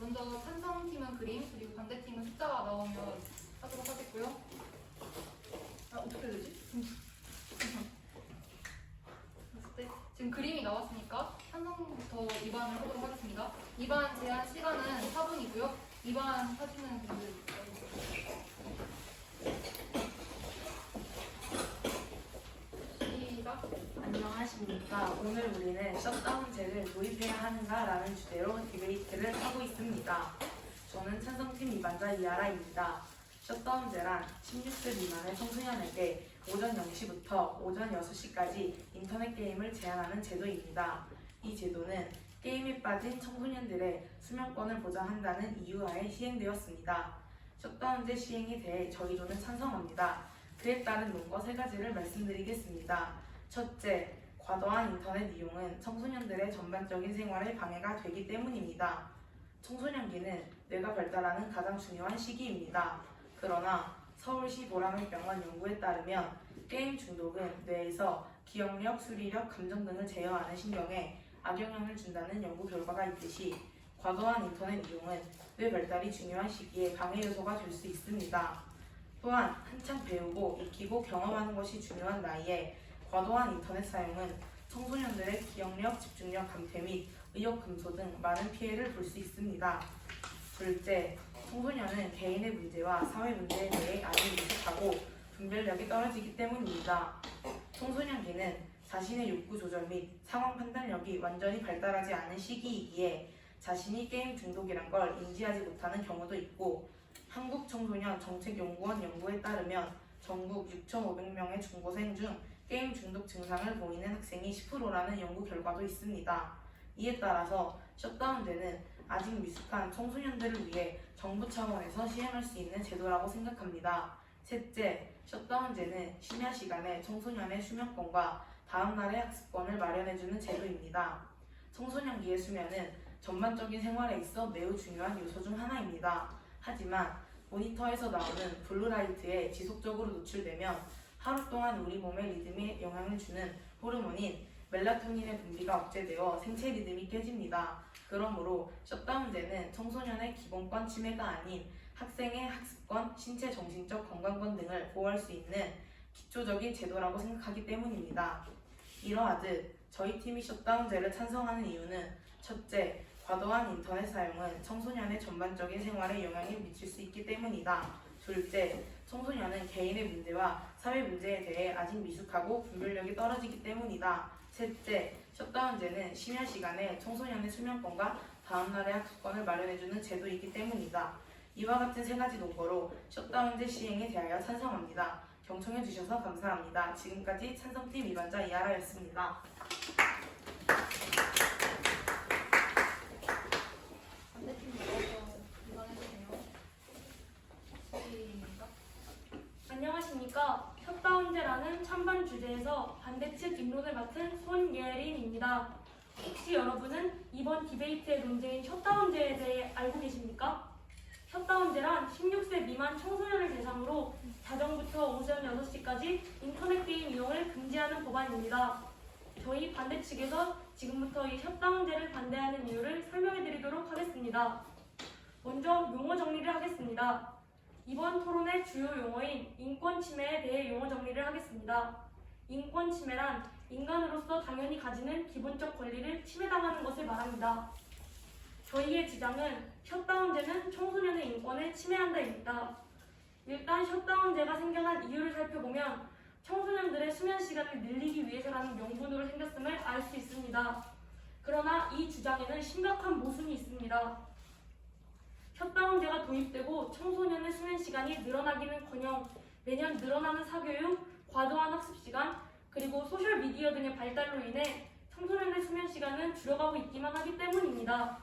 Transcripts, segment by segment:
먼저 찬성팀은 그림, 그리고 반대팀은 숫자가 나오면 하도록 하겠고요. 어떻게 되지? 네, 지금 그림이 나왔으니까 찬성부터 2반을 하도록 하겠습니다. 2반 제한 시간은 4분이고요. 2반 하시는 분들 시작. 안녕하십니까. 오늘 우리는 셧다운제를 도입해야 하는가라는 주제로 디베이트를 하고 있습니다. 저는 찬성팀 2반자 이하라입니다. 셧다운제란 16세 미만의 청소년에게 오전 0시부터 오전 6시까지 인터넷 게임을 제한하는 제도입니다. 이 제도는 게임에 빠진 청소년들의 수면권을 보장한다는 이유하에 시행되었습니다. 셧다운제 시행에 대해 저희조는 찬성합니다. 그에 따른 논거 3가지를 말씀드리겠습니다. 첫째, 과도한 인터넷 이용은 청소년들의 전반적인 생활에 방해가 되기 때문입니다. 청소년기는 뇌가 발달하는 가장 중요한 시기입니다. 그러나 서울시 보라매병원 연구에 따르면 게임 중독은 뇌에서 기억력, 수리력, 감정 등을 제어하는 신경에 악영향을 준다는 연구 결과가 있듯이 과도한 인터넷 이용은 뇌 발달이 중요한 시기에 방해 요소가 될 수 있습니다. 또한 한창 배우고 익히고 경험하는 것이 중요한 나이에 과도한 인터넷 사용은 청소년들의 기억력, 집중력 감퇴 및 의욕 감소 등 많은 피해를 볼 수 있습니다. 둘째, 청소년은 개인의 문제와 사회 문제에 대해 아직 미숙하고 분별력이 떨어지기 때문입니다. 청소년기는 자신의 욕구 조절 및 상황 판단력이 완전히 발달하지 않은 시기이기에 자신이 게임 중독이란 걸 인지하지 못하는 경우도 있고, 한국청소년정책연구원 연구에 따르면 전국 6,500명의 중고생 중 게임 중독 증상을 보이는 학생이 10%라는 연구 결과도 있습니다. 이에 따라서 셧다운제는 아직 미숙한 청소년들을 위해 정부 차원에서 시행할 수 있는 제도라고 생각합니다. 셋째, 셧다운제는 심야 시간에 청소년의 수면권과 다음날의 학습권을 마련해주는 제도입니다. 청소년기의 수면은 전반적인 생활에 있어 매우 중요한 요소 중 하나입니다. 하지만 모니터에서 나오는 블루라이트에 지속적으로 노출되면 하루 동안 우리 몸의 리듬에 영향을 주는 호르몬인 멜라토닌의 분비가 억제되어 생체 리듬이 깨집니다. 그러므로 셧다운제는 청소년의 기본권 침해가 아닌 학생의 학습권, 신체 정신적 건강권 등을 보호할 수 있는 기초적인 제도라고 생각하기 때문입니다. 이러하듯 저희 팀이 셧다운제를 찬성하는 이유는 첫째, 과도한 인터넷 사용은 청소년의 전반적인 생활에 영향을 미칠 수 있기 때문이다. 둘째, 청소년은 개인의 문제와 사회 문제에 대해 아직 미숙하고 분별력이 떨어지기 때문이다. 셋째, 셧다운제는 심야 시간에 청소년의 수면권과 다음날의 학습권을 마련해주는 제도이기 때문이다. 이와 같은 3가지 논거로 셧다운제 시행에 대하여 찬성합니다. 경청해주셔서 감사합니다. 지금까지 찬성팀 2반자 이하라였습니다. 반대팀 나와서 2반 해주세요. 시작. 안녕하십니까. 셧다운제라는 찬반 주제에서 반대측 입론을 맡은 손예린입니다. 혹시 여러분은 이번 디베이트의 논제인 셧다운제에 대해 알고 계십니까? 셧다운제란 16세 미만 청소년을 대상으로 자정부터 오전 6시까지 인터넷 게임 이용을 금지하는 법안입니다. 저희 반대측에서 지금부터 이 셧다운제를 반대하는 이유를 설명해 드리도록 하겠습니다. 먼저 용어 정리를 하겠습니다. 이번 토론의 주요 용어인 인권 침해에 대해 용어 정리를 하겠습니다. 인권 침해란 인간으로서 당연히 가지는 기본적 권리를 침해당하는 것을 말합니다. 저희의 주장은 셧다운제는 청소년의 인권을 침해한다입니다. 일단 셧다운제가 생겨난 이유를 살펴보면 청소년들의 수면 시간을 늘리기 위해서라는 명분으로 생겼음을 알 수 있습니다. 그러나 이 주장에는 심각한 모순이 있습니다. 셧다운제가 도입되고 청소년의 수면 시간이 늘어나기는커녕 매년 늘어나는 사교육, 과도한 학습 시간, 그리고 소셜미디어 등의 발달로 인해 청소년의 수면 시간은 줄어가고 있기만 하기 때문입니다.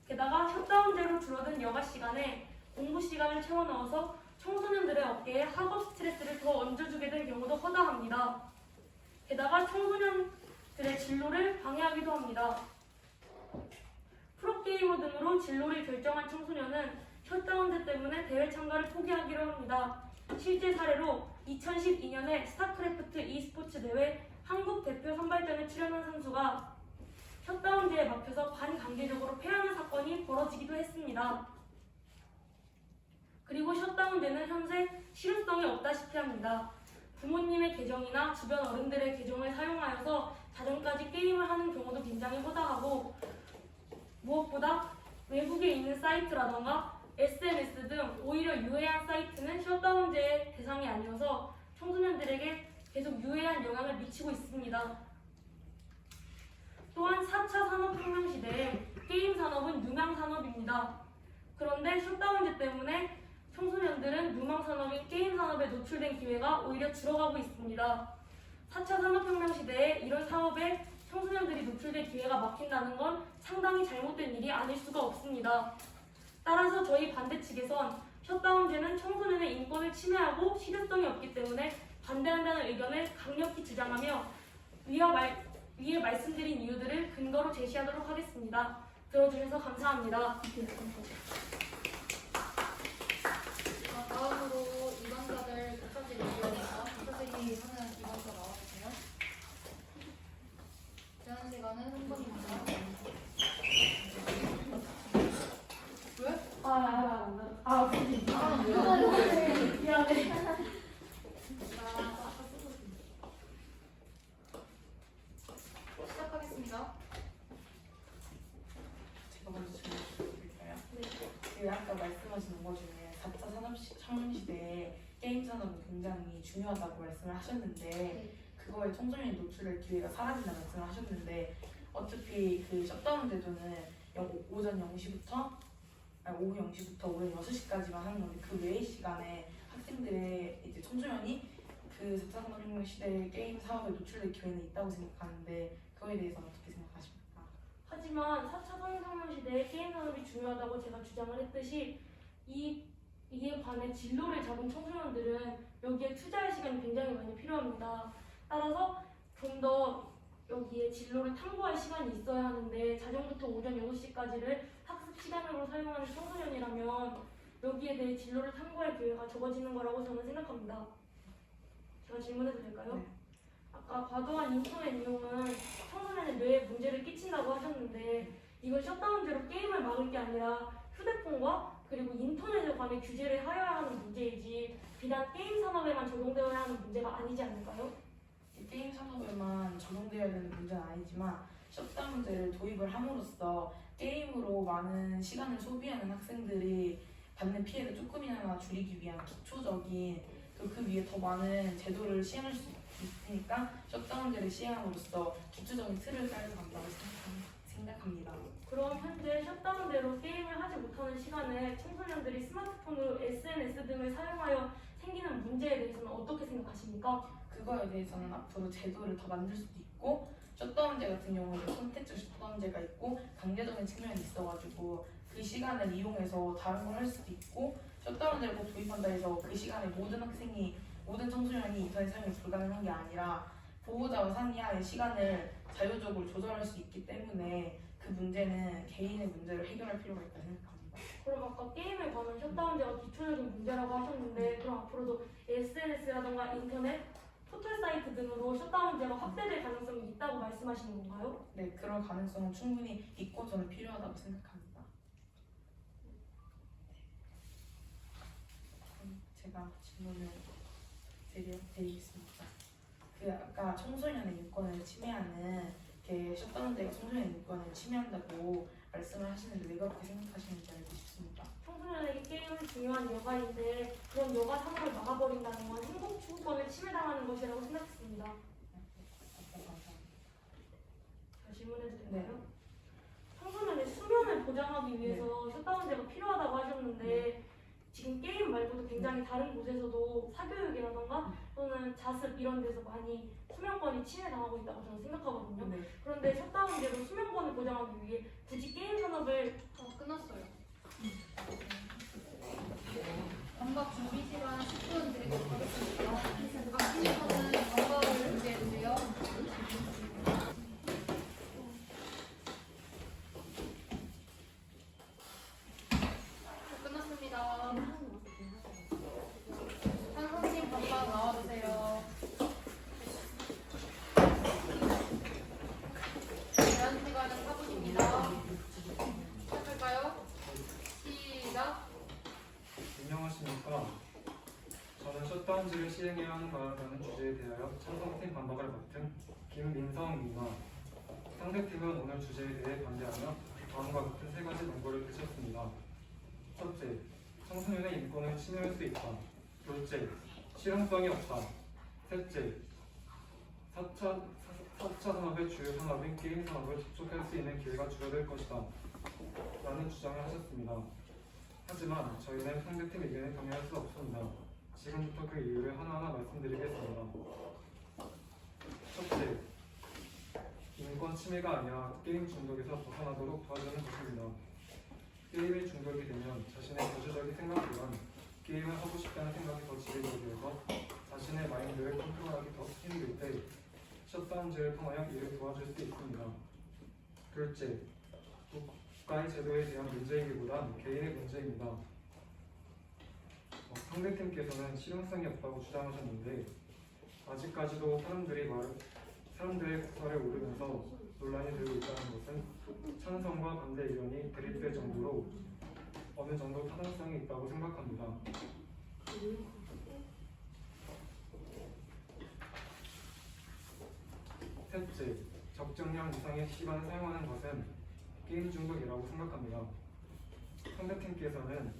게다가 셧다운제로 줄어든 여가 시간에 공부 시간을 채워 넣어서 청소년들의 어깨에 학업 스트레스를 더 얹어주게 된 경우도 허다합니다. 게다가 청소년들의 진로를 방해하기도 합니다. 프로게이머 등으로 진로를 결정한 청소년은 셧다운제 때문에 대회 참가를 포기하기로 합니다. 실제 사례로 2012년에 스타크래프트 e스포츠 대회 한국 대표 선발전에 출연한 선수가 셧다운제에 막혀서 반강제적으로 폐하는 사건이 벌어지기도 했습니다. 그리고 셧다운제는 현재 실효성이 없다시피 합니다. 부모님의 계정이나 주변 어른들의 계정을 사용하여서 자정까지 게임을 하는 경우도 굉장히 허다하고, 무엇보다 외국에 있는 사이트라던가 SNS 등 오히려 유해한 사이트는 셧다운제의 대상이 아니어서 청소년들에게 계속 유해한 영향을 미치고 있습니다. 또한 4차 산업혁명 시대에 게임 산업은 유망 산업입니다. 그런데 셧다운제 때문에 청소년들은 유망 산업인 게임 산업에 노출된 기회가 오히려 줄어가고 있습니다. 4차 산업혁명 시대에 이런 사업에 청소년들이 노출될 기회가 막힌다는 건 상당히 잘못된 일이 아닐 수가 없습니다. 따라서 저희 반대 측에선 셧다운제는 청소년의 인권을 침해하고 실효성이 없기 때문에 반대한다는 의견을 강력히 주장하며 위에 말씀드린 이유들을 근거로 제시하도록 하겠습니다. 들어주셔서 감사합니다. 다음으로 이반자들 교사들이 있으니까 교사들이 하는 이반자 나와주세요. 제한 시간은 3분입니다. 왜? 미안해. 시작하겠습니다. 제가 먼저 질문드릴까요? 그 아까 말씀하신 것 중에 4차 산업혁명 시대에 게임 산업은 굉장히 중요하다고 말씀을 하셨는데, 그거에 청소년이 노출될 기회가 사라진다는 말씀을 하셨는데, 어차피 그 셧다운 제도는 오전 0시부터 오후 0시부터 오전 6시까지만 하는 건데, 그 외의 시간에 학생들의 이제 청소년이 그 4차 산업혁명 시대의 게임 사업에 노출될 기회는 있다고 생각하는데, 그거에 대해서는 어떻게 생각하십니까? 하지만 4차 산업혁명 시대에 게임 산업이 중요하다고 제가 주장을 했듯이 이에 관해 진로를 잡은 청소년들은 여기에 투자할 시간이 굉장히 많이 필요합니다. 따라서 좀 더 여기에 진로를 탐구할 시간이 있어야 하는데, 자정부터 오전 6시까지를 학습 시간으로 사용하는 청소년이라면 여기에 대해 진로를 탐구할 기회가 적어지는 거라고 저는 생각합니다. 제가 질문해도 될까요? 네. 아까 과도한 인터넷 이용은 청소년의 뇌에 문제를 끼친다고 하셨는데, 이건 셧다운제로 게임을 막을 게 아니라 휴대폰과 그리고 인터넷에 관해 규제를 하여야 하는 문제이지 비단 게임 산업에만 적용되어야 하는 문제가 아니지 않을까요? 이 게임 산업에만 적용되어야 되는 문제는 아니지만, 셧다운제를 도입을 함으로써 게임으로 많은 시간을 소비하는 학생들이 받는 피해를 조금이나마 줄이기 위한 기초적인, 그 위에 더 많은 제도를 시행할 수 있으니까 셧다운제를 시행함으로써 기초적인 틀을 깔고 간다고 생각합니다. 그럼 현재 셧다운제로 게임을 하지 못하는 시간에 청소년들이 스마트폰으로 SNS 등을 사용하여 생기는 문제에 대해서는 어떻게 생각하십니까? 그거에 대해서는 앞으로 제도를 더 만들 수도 있고, 셧다운제 같은 경우는 선택적 셧다운제가 있고 강제적인 측면이 있어가지고 그 시간을 이용해서 다른 걸 할 수도 있고, 셧다운제를 꼭 도입한다 해서 그 시간에 모든 청소년이 인터넷 사용이 불가능한 게 아니라 보호자와 상의하에 시간을 자유적으로 조절할 수 있기 때문에 그 문제는 개인의 문제를 해결할 필요가 있다고 생각합니다. 그럼 아까 게임에 관한 셧다운제가 기초적인 문제라고 하셨는데, 그럼 앞으로도 SNS라던가 인터넷, 포털 사이트 등으로 셧다운제가 확대될 가능성이 있다고 말씀하시는 건가요? 네, 그럴 가능성은 충분히 있고 저는 필요하다고 생각합니다. 제가 질문을 드리겠습니다. 그 아까 청소년의 인권을 침해하는 게 셧다운제가 청소년의 인권을 침해한다고 말씀을 하시는데 왜 그렇게 생각하시는지 알고 싶습니다. 청소년에게 게임은 중요한 여가인데, 그런 여가 산업을 막아버린다는 건 행복 추구권을 침해당하는 것이라고 생각했습니다. 자, 질문해도 될까요? 청소년의 수면을 보장하기 위해서 셧다운제가 필요하다고 하셨는데, 지금 게임 말고도 굉장히 다른 곳에서도 사교육이라던가 또는 자습 이런 데서 많이 수면권이 침해당하고 있다고 저는 생각하거든요. 네. 그런데 셧다운제로 수면권을 보장하기 위해 굳이 게임 산업을 끝났어요. 방과 준비 시간 10분 드리도록 하겠습니다. 학생분은 방과를 준비해주세요. 끝났습니다. 한선생 방과 나와주세요. 제한 시간은 셧다운제를 시행해야 하는가라는 주제에 대하여 찬성팀 반박을 맡은 김민성 이마 상대팀은 오늘 주제에 대해 반대하며 다음과 같은 세 가지 논거를 펼쳤습니다. 첫째, 청소년의 인권을 침해할 수 있다. 둘째, 실용성이 없다. 셋째, 4차 산업의 주요 산업인 게임 산업을 접촉할 수 있는 기회가 줄어들 것이다. 라는 주장을 하셨습니다. 하지만 저희는 상대팀 의견에 동의할 수 없습니다. 지금부터 그 이유를 하나하나 말씀드리겠습니다. 첫째, 인권 침해가 아니라 게임 중독에서 벗어나도록 도와주는 것입니다. 게임에 중독이 되면 자신의 거주적인 생각보단 게임을 하고 싶다는 생각이 더 지배되게 되어서 자신의 마인드를 컨트롤하기 더 힘들 때 셧다운제를 통하여 이를 도와줄 수 있습니다. 둘째, 국가의 제도에 대한 문제이기보단 개인의 문제입니다. 상대팀께서는 실용성이 없다고 주장하셨는데 아직까지도 사람들의 국사를 오르면서 논란이 되고 있다는 것은 찬성과 반대 의견이 대립될 정도로 어느 정도 타당성이 있다고 생각합니다. 셋째, 적정량 이상의 시간을 사용하는 것은 게임 중독이라고 생각합니다. 상대팀께서는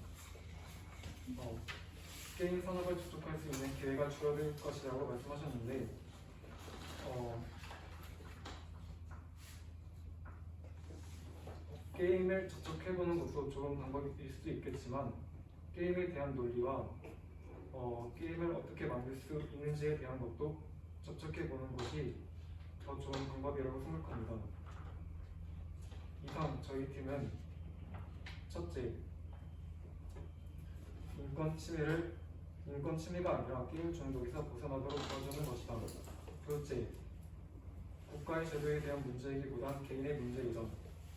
게임 산업을 접촉할 수 있는 기회가 줄어들 것이라고 말씀하셨는데 게임을 접촉해보는 것도 좋은 방법일 수도 있겠지만 게임에 대한 논리와 게임을 어떻게 만들 수 있는지에 대한 것도 접촉해보는 것이 더 좋은 방법이라고 생각합니다. 이상 저희 팀은 첫째, 인권 침해가 아니라 게임 중독에서 벗어나도록 도와주는 것이다. 둘째, 국가의 제도에 대한 문제이기보단 개인의 문제이다.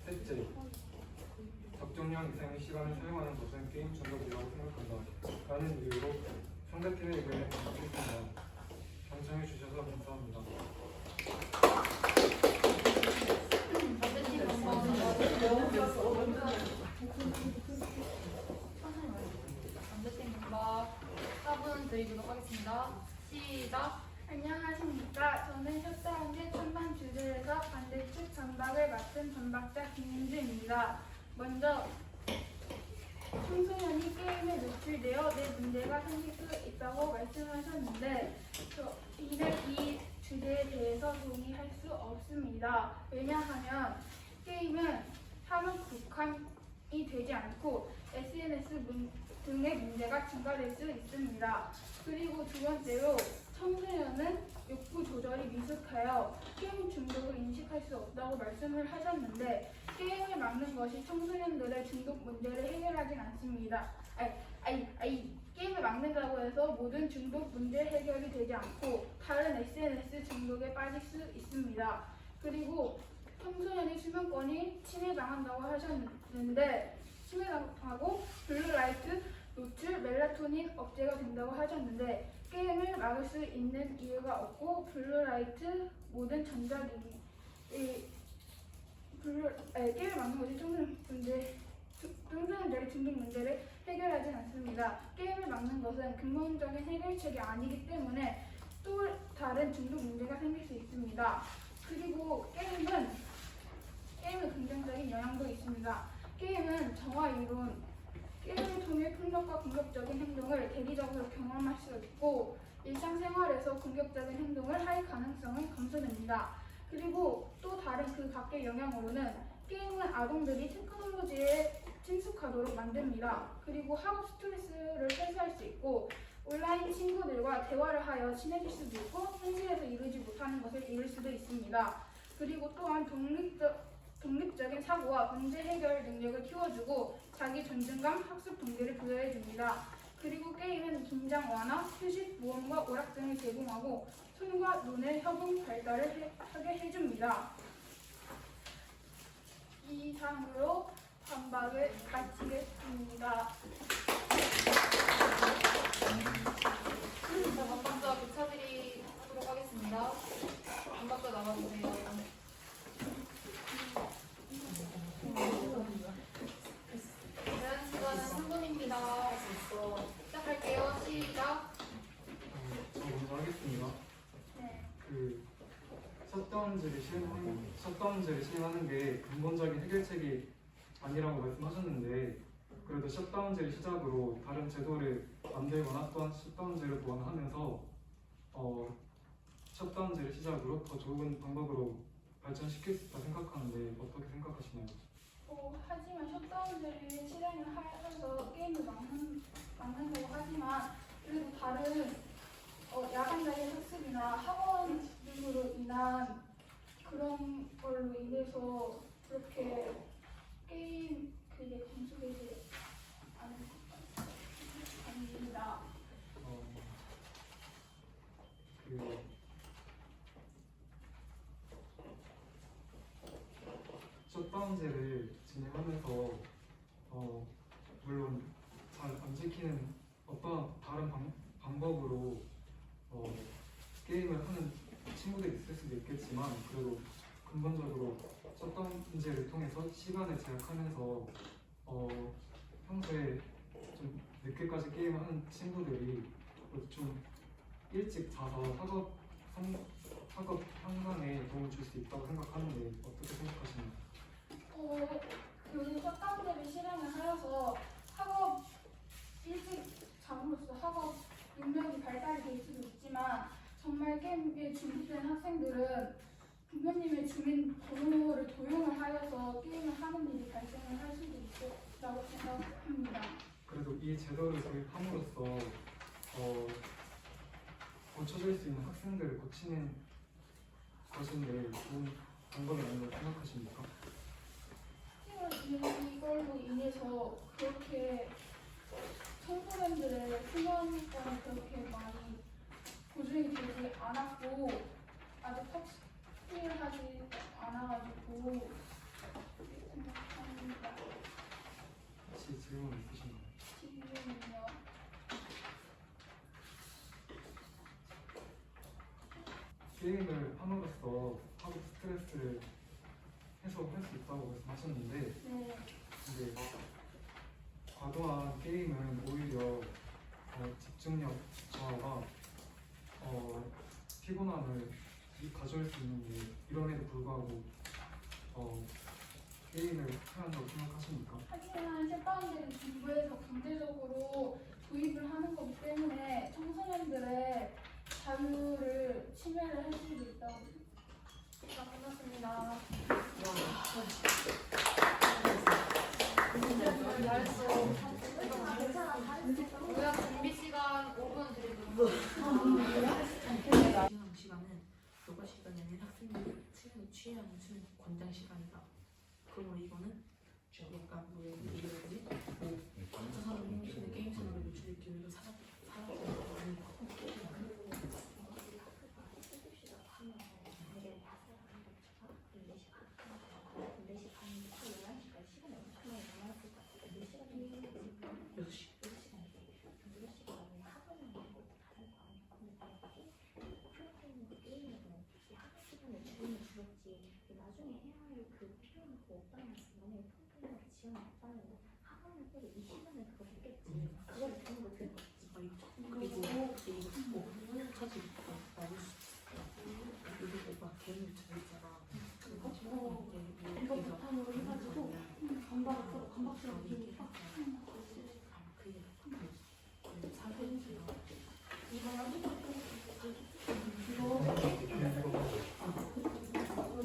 셋째, 적정량 이상의 시간을 사용하는 것은 게임 중독이라고 생각한다. 라는 이유로 상대팀의 의견에 반박했습니다. 경청해 주셔서 감사합니다. 반대팀 반박 4분 드리도록 하겠습니다. 시작! 안녕하십니까. 저는 셧다운제 찬반 주제에서 반대측 반박을 맡은 반박자 김민주입니다. 먼저 청소년이 게임에 노출되어 내 문제가 생길 수 있다고 말씀하셨는데 저희는 이 주제에 대해서 동의할 수 없습니다. 왜냐하면 게임은 산업 국한이 되지 않고 SNS 등의 문제가 증가될 수 있습니다. 그리고 두 번째로 청소년은 욕구 조절이 미숙하여 게임 중독을 인식할 수 없다고 말씀을 하셨는데 게임을 막는 것이 청소년들의 중독 문제를 해결하진 않습니다. 게임을 막는다고 해서 모든 중독 문제 해결이 되지 않고 다른 SNS 중독에 빠질 수 있습니다. 그리고 청소년이 수면권이 침해당한다고 하셨는데 침해당하고 블루라이트 노출, 멜라토닌 억제가 된다고 하셨는데 게임을 막을 수 있는 이유가 없고 블루라이트 모든 전자기기 게임을 막는 것이 청소년들의 중독 문제를 해결하진 않습니다. 게임을 막는 것은 근본적인 해결책이 아니기 때문에 또 다른 중독 문제가 생길 수 있습니다. 그리고 게임은 긍정적인 영향도 있습니다. 게임은 정화 이론, 게임을 통해 폭력과 공격적인 행동을 대리적으로 경험할 수 있고 일상생활에서 공격적인 행동을 할 가능성은 감소됩니다. 그리고 또 다른 그 밖의 영향으로는 게임은 아동들이 테크놀로지에 친숙하도록 만듭니다. 그리고 학업 스트레스를 해소할 수 있고 온라인 친구들과 대화를 하여 친해질 수도 있고 현실에서 이루지 못하는 것을 이룰 수도 있습니다. 그리고 또한 독립적인 사고와 문제 해결 능력을 키워주고 자기 존중감, 학습 동기를 부여해줍니다. 그리고 게임은 긴장 완화, 휴식, 모험과 오락 등을 제공하고 손과 눈의 협응 발달을 하게 해줍니다. 이상으로 반박을 마치겠습니다. 반박자 교차드리도록 하겠습니다. 반박자 나와주세요. 제한 시간은 3분입니다. 시작할게요. 시작! 그 셧다운제를 시행하는 게 근본적인 해결책이 아니라고 말씀하셨는데 그래도 셧다운제를 시작으로 다른 제도를 만들거나 또한 셧다운제를 보완하면서 셧다운제를 시작으로 더 좋은 방법으로 발전시킬 수 있다 생각하는데 어떻게 생각하시나요? 하지만 셧다운제를 실행을 하면서 게임을 막는다고 하지만 그래도 다른 야간자율 학습이나 학원 등으로 인한 그런 걸로 인해서 그렇게 게임 그게 감소되지 않습니다. 셧다운제를 진행하면서 물론 잘 안 지키는 어떤 다른 방법으로 게임을 하는 친구들이 있을 수도 있겠지만 그래도 근본적으로 셧다운제를 통해서 시간을 제약하면서 평소에 좀 늦게까지 게임을 하는 친구들이 좀 일찍 자서 학업 향상에 도움을 줄 수 있다고 생각하는데 어떻게 생각하시나요? 그 셧다운제를 실행을 하여서 학업 일찍 잠으로써 학업 능력이 발달이 될 수도 있지만 정말 게임에 중독된 학생들은 부모님의 주민 번호를 도용을 하여서 게임을 하는 일이 발생을 할 수도 있다고 생각합니다. 그래도 이 제도를 도입함으로써 고쳐질 수 있는 학생들을 고치는 것인데 좋은 방법이 아니라고 생각하십니까? 이걸로 인해서 그렇게 청소년들의 수면권이 그렇게 많이 보존이 되지 않았고 아직 확실하지 않아가지고 생각합니다. 혹시 질문 있으신가요? 지금은요. 게임을 함으로써 학업 스트레스를 해소할 수 있다고 말씀하셨는데 네. 근데 과도한 게임은 오히려 집중력 저하가 피곤함을 가져올 수 있는데 이럼에도 불구하고 게임을 해야 한다고 생각하십니까? 하지만 셧다운제는 정부에서 강제적으로 도입을 하는 거기 때문에 청소년들의 자유를 침해를 할 수도 있다고 생각합니다. 요약 준비 시간 5분 드리도록 시간은 요가 시간이 아닌 학생들이 시간을 취하는 수면 권장 시간이다. 그러므로 이거는 약간 뭐지 저 사람이 혹시 게임 채널에 노출될 기회도 사라지는 거 아닌가. 나중에 해야 할 그 필요한 거 없다는 만약에 평균으로 지원이 없다면 학원을 빼고 이 시간에 그거 했겠지. 그걸 듣는 거 듣는 거지. 그리고 이거 사실 나올 수 있어. 그리고 막 개인을 들있잖아. 이거 바탕으로 해가지고 강박처럼 비니까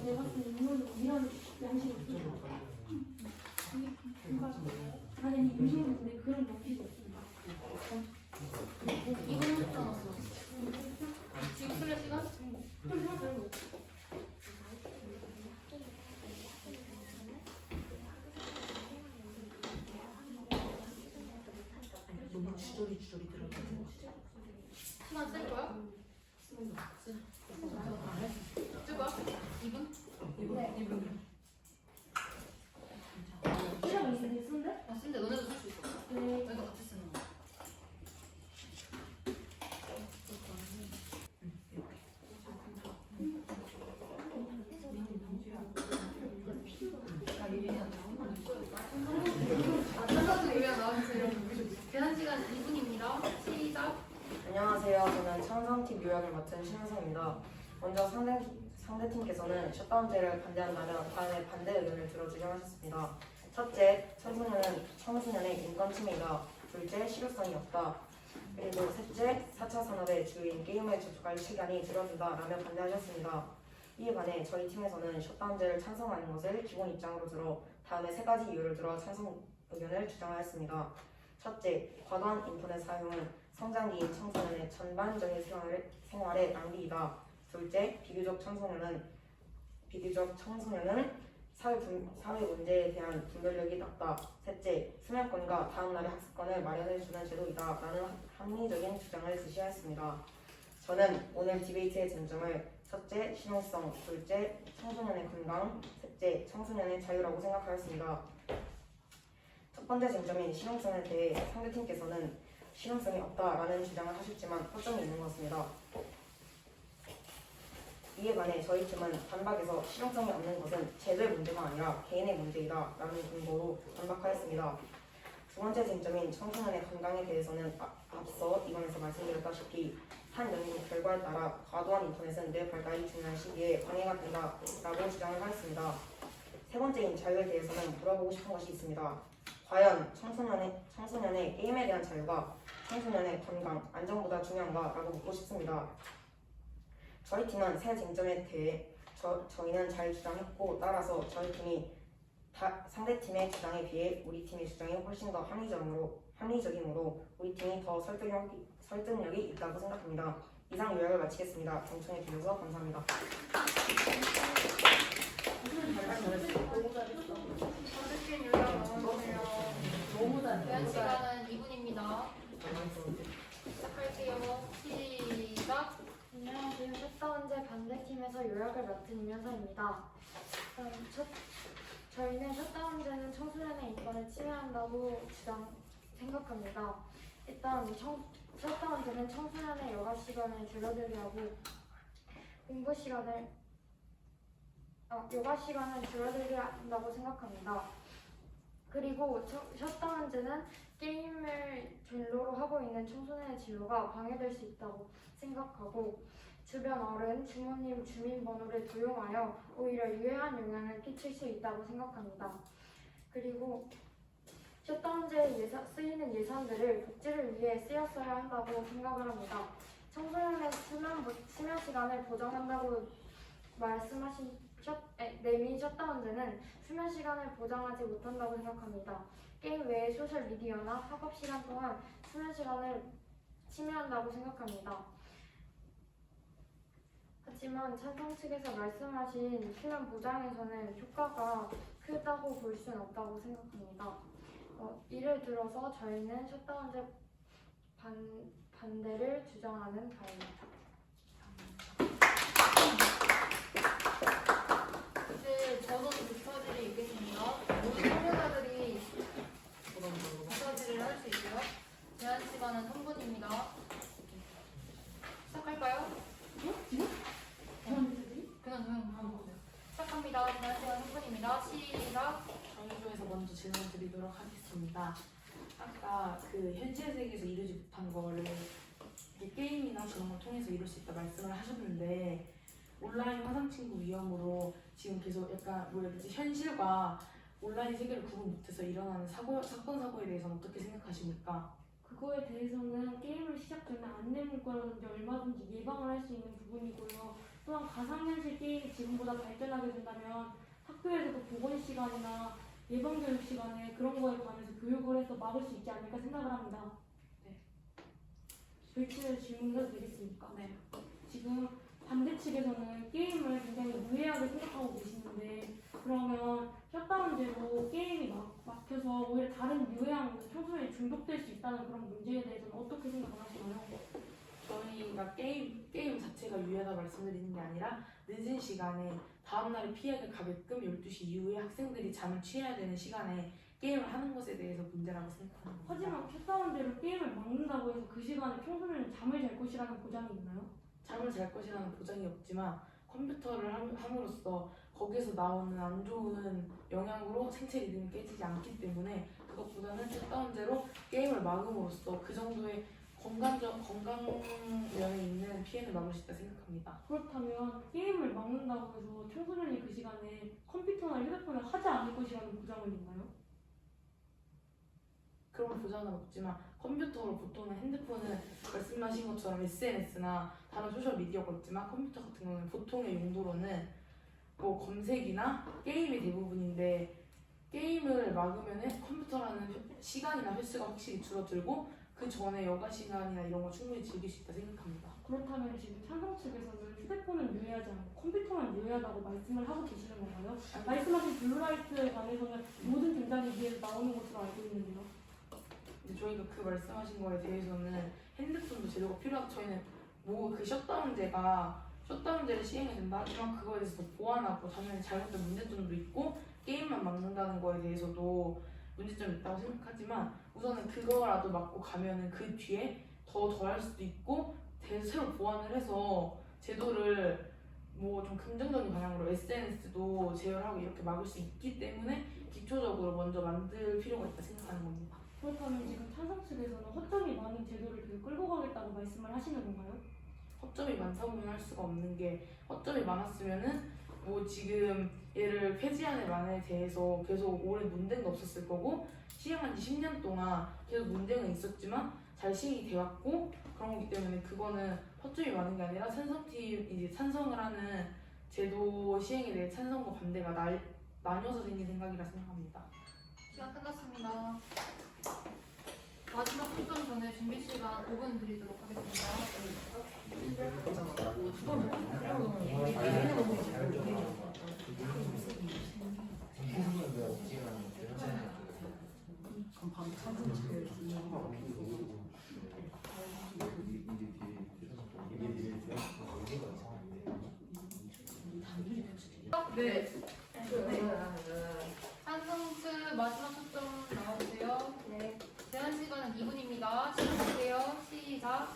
내가 봤을 때 이런 양식이 있어. 아니 임신은 근데 그런 양식이 없습니다. 이분 했잖아. 지금 쓸 시간? 너무 주저리 들어가는 시간 쓸 거야? 쓸 거야? 2분? 시간 있는데 쓴데? 쓴데 너네도 쓸 수 있어. 네. 너희도 같이 쓰는 거. 천사도 유야 나와주세요. 제한 시간 2분입니다. 시작. 안녕하세요. 저는 천성팁 요약을 맡은 신은성입니다. 먼저 상대팀께서는 셧다운제를 반대한다면 다음에 반대 의견을 들어주려 하셨습니다. 첫째, 청소년의 인권 침해이다. 둘째, 실효성이 없다. 그리고 셋째, 4차 산업의 주인 게임을 접촉할 시간이 줄어든다라며 반대하셨습니다. 이에 반해 저희 팀에서는 셧다운제를 찬성하는 것을 기본 입장으로 들어 다음에 세 가지 이유를 들어 찬성 의견을 주장하였습니다. 첫째, 과도한 인터넷 사용은 성장기인 청소년의 전반적인 생활의 낭비이다. 둘째, 비교적 청소년은 사회 문제에 대한 분별력이 낮다. 셋째, 수면권과 다음날의 학습권을 마련해주는 제도이다. 라는 합리적인 주장을 제시하였습니다. 저는 오늘 디베이트의 쟁점을 첫째, 실용성, 둘째, 청소년의 건강, 셋째, 청소년의 자유라고 생각하였습니다. 첫 번째 쟁점인 실용성에 대해 상대팀께서는 실용성이 없다라는 주장을 하셨지만 허점이 있는 것 같습니다. 이에 반해 저희 팀은 반박에서 실용성이 없는 것은 제도의 문제가 아니라 개인의 문제이다 라는 근거로 반박하였습니다. 두 번째 쟁점인 청소년의 건강에 대해서는 앞서 이번에서 말씀드렸다시피 한 연구 결과에 따라 과도한 인터넷은 뇌 발달이 중요한 시기에 방해가 된다라고 주장을 하였습니다. 세 번째인 자유에 대해서는 물어보고 싶은 것이 있습니다. 과연 청소년의 게임에 대한 자유가 청소년의 건강, 안전보다 중요한가라고 묻고 싶습니다. 저희 팀은 세 쟁점에 대해 저희는 잘 주장했고 따라서 저희 팀이 상대팀의 주장에 비해 우리 팀의 주장이 훨씬 더 합리적이므로 우리 팀이 더 설득력이 있다고 생각합니다. 이상 요약을 마치겠습니다. 경청해 주셔서 감사합니다. 선생님 요약 나와주세요. 너무 잘해. 제한 시간은 2분입니다. 시작할게요. 시작. 안녕하세요. 셧다운제 반대팀에서 요약을 맡은 임현서입니다. 저희는 셧다운제는 청소년의 인권을 침해한다고 생각합니다. 일단 셧다운제는 청소년의 여가 시간을 줄어들게 하고 여가 시간을 줄어들게 한다고 생각합니다. 그리고 셧다운제는 게임을 진로로 하고 있는 청소년의 진로가 방해될 수 있다고 생각하고 주변 어른, 주모님 주민번호를 도용하여 오히려 유해한 영향을 끼칠 수 있다고 생각합니다. 그리고 셧다운제에 쓰이는 예산들을 복지를 위해 쓰였어야 한다고 생각을 합니다. 청소년의 수면 시간을 보장한다고 말씀하신 내미 셧다운제는 수면 시간을 보장하지 못한다고 생각합니다. 게임 외의 소셜미디어나 학업 시간 동안 수면 시간을 침해한다고 생각합니다. 하지만 찬성 측에서 말씀하신 수면 보장에서는 효과가 크다고 볼 수는 없다고 생각합니다. 이를 들어서 저희는 셧다운제 반대를 주장하는 바입니다. 이제 전원 부처질이 있겠습니다. 모든 참여자들이 부처질을 할 수 있고요. 제한 시간은 3분입니다. 시작할까요? 그냥 한번 보세요. 시작합니다. 제한 시간 3분입니다. 시작. 저희 쪽에서 먼저 질문 드리도록 하겠습니다. 아까 그 현실 세계에서 이루지 못한 거를 게임이나 그런 걸 통해서 이룰 수 있다 말씀을 하셨는데 온라인 화상친구 위험으로 지금 계속 약간 현실과 온라인 세계를 구분 못해서 일어나는 사건 사고에 대해서는 어떻게 생각하십니까? 그거에 대해서는 게임을 시작 전에 안내 문구라든지 얼마든지 예방을 할 수 있는 부분이고요. 또한 가상현실 게임이 지금보다 발전하게 된다면 학교에서도 보건 시간이나 예방교육 시간에 그런 거에 관해서 교육을 해서 막을 수 있지 않을까 생각을 합니다. 네. 불치를 질문을 드리겠습니까? 네. 지금 반대 측에서는 게임을 굉장히 무해하게 생각하고 계시는데 그러면 셧다운제로 게임이 막혀서 오히려 다른 유해한 청소년이 중독될 수 있다는 그런 문제에 대해서는 어떻게 생각하시나요? 저희가 게임 자체가 유해하다 말씀드리는 게 아니라 늦은 시간에 다음날에 피해가 가게끔 12시 이후에 학생들이 잠을 취해야 되는 시간에 게임을 하는 것에 대해서 문제라고 생각합니다. 하지만 셧다운제로 게임을 막는다고 해서 그 시간에 청소년이 잠을 잘 것이라는 보장이 있나요? 잠을 잘 것이라는 보장이 없지만 컴퓨터를 함으로써 거기서 나오는 안 좋은 영향으로 생체 리듬이 깨지지 않기 때문에 그것보다는 셧다운제로 게임을 막음으로써 그 정도의 건강면에 있는 피해를 막을 수 있다 생각합니다. 그렇다면 게임을 막는다고 해서 청소년이 그 시간에 컴퓨터나 휴대폰을 하지 않을 것이라는 보장은 있나요? 그런 보장은 없지만 컴퓨터로 보통은 핸드폰은 말씀하신 것처럼 SNS나 다른 소셜 미디어가 있지만 컴퓨터 같은 경우는 보통의 용도로는 뭐 검색이나 게임이 대부분인데 게임을 막으면은 컴퓨터라는 시간이나 횟수가 확실히 줄어들고 그 전에 여가 시간이나 이런 거 충분히 즐길 수 있다 생각합니다. 그렇다면 지금 찬성 측에서는 휴대폰은 유예하지 않고 컴퓨터만 유예하다고 말씀을 하고 계시는 건가요? 말씀하신 블루라이트에 관해서는 모든 등단위기에서 나오는 것으로 알고 있는데요. 근데 저희가 그 말씀하신 거에 대해서는 핸드폰도 제도가 필요하고 저희는 뭐 그 셧다운제를 시행해야 된다 하지만 그거에 대해서 더 보완하고 당연히 잘못된 문제점도 있고 게임만 막는다는 거에 대해서도 문제점이 있다고 생각하지만 우선은 그거라도 막고 가면은 그 뒤에 더 할 수도 있고 새로 보완을 해서 제도를 뭐 좀 긍정적인 방향으로 SNS도 제어하고 이렇게 막을 수 있기 때문에 기초적으로 먼저 만들 필요가 있다 생각하는 겁니다. 그렇다면 지금 찬성 측에서는 허점이 많은 제도를 계속 끌고 가겠다고 말씀을 하시는 건가요? 허점이 많다고는 할 수가 없는 게 허점이 많았으면은 뭐 지금 얘를 폐지하는 안에 대해서 계속 오래 논쟁도 없었을 거고 시행한 지 10년 동안 계속 논쟁은 있었지만 잘 시행이 되었고 그런 거기 때문에 그거는 허점이 많은 게 아니라 찬성팀 이제 찬성을 하는 제도 시행에 대해 찬성과 반대가 나뉘어서 생긴 생각이라 생각합니다. 시간 끝났습니다. 마지막 투표 전에 준비 시간 5분 드리도록 하겠습니다. 네. 찬성 측 마지막 투표 나와주세요. 네. 제한 시간은 2분입니다. 시작할게요. 시작.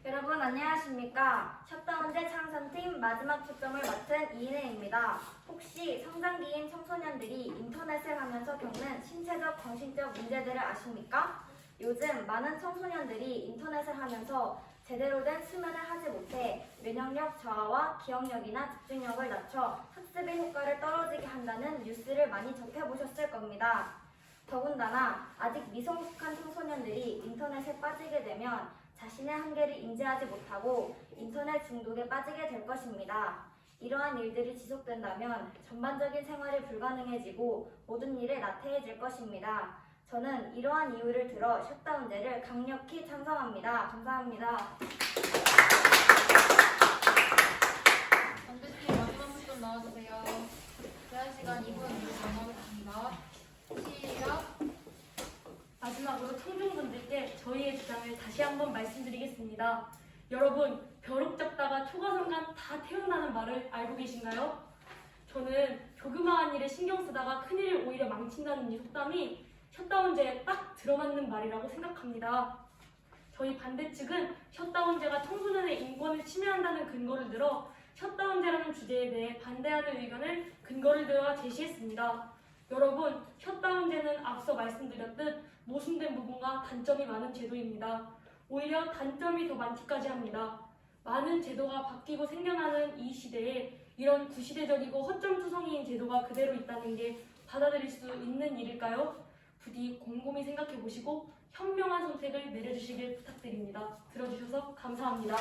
여러분 안녕하십니까? 셧다운제 창선팀 마지막 초점을 맡은 이인혜입니다. 혹시 성장기인 청소년들이 인터넷을 하면서 겪는 신체적, 정신적 문제들을 아십니까? 요즘 많은 청소년들이 인터넷을 하면서 제대로 된 수면을 하지 못해 면역력 저하와 기억력이나 집중력을 낮춰 학습의 효과를 떨어지게 한다는 뉴스를 많이 접해보셨을 겁니다. 더군다나 아직 미성숙한 청소년들이 인터넷에 빠지게 되면 자신의 한계를 인지하지 못하고 인터넷 중독에 빠지게 될 것입니다. 이러한 일들이 지속된다면 전반적인 생활이 불가능해지고 모든 일에 나태해질 것입니다. 저는 이러한 이유를 들어 셧다운제를 강력히 찬성합니다. 감사합니다. 반대팀 마지막 투표 나와주세요. 제한 시간 2분 남아있습니다. 시작. 마지막으로 청중분들께 저희의 주장을 다시 한번 말씀드리겠습니다. 여러분, 벼룩 잡다가 초과상관 다 태어나는 말을 알고 계신가요? 저는 조그마한 일에 신경 쓰다가 큰일을 오히려 망친다는 이 속담이 셧다운제에 딱 들어맞는 말이라고 생각합니다. 저희 반대측은 셧다운제가 청소년의 인권을 침해한다는 근거를 들어 셧다운제라는 주제에 대해 반대하는 의견을 근거를 들어 제시했습니다. 여러분, 셧다운제는 앞서 말씀드렸듯 모순된 부분과 단점이 많은 제도입니다. 오히려 단점이 더 많기까지 합니다. 많은 제도가 바뀌고 생겨나는 이 시대에 이런 구시대적이고 허점투성이인 제도가 그대로 있다는 게 받아들일 수 있는 일일까요? 부디 곰곰이 생각해보시고 현명한 선택을 내려주시길 부탁드립니다. 들어주셔서 감사합니다.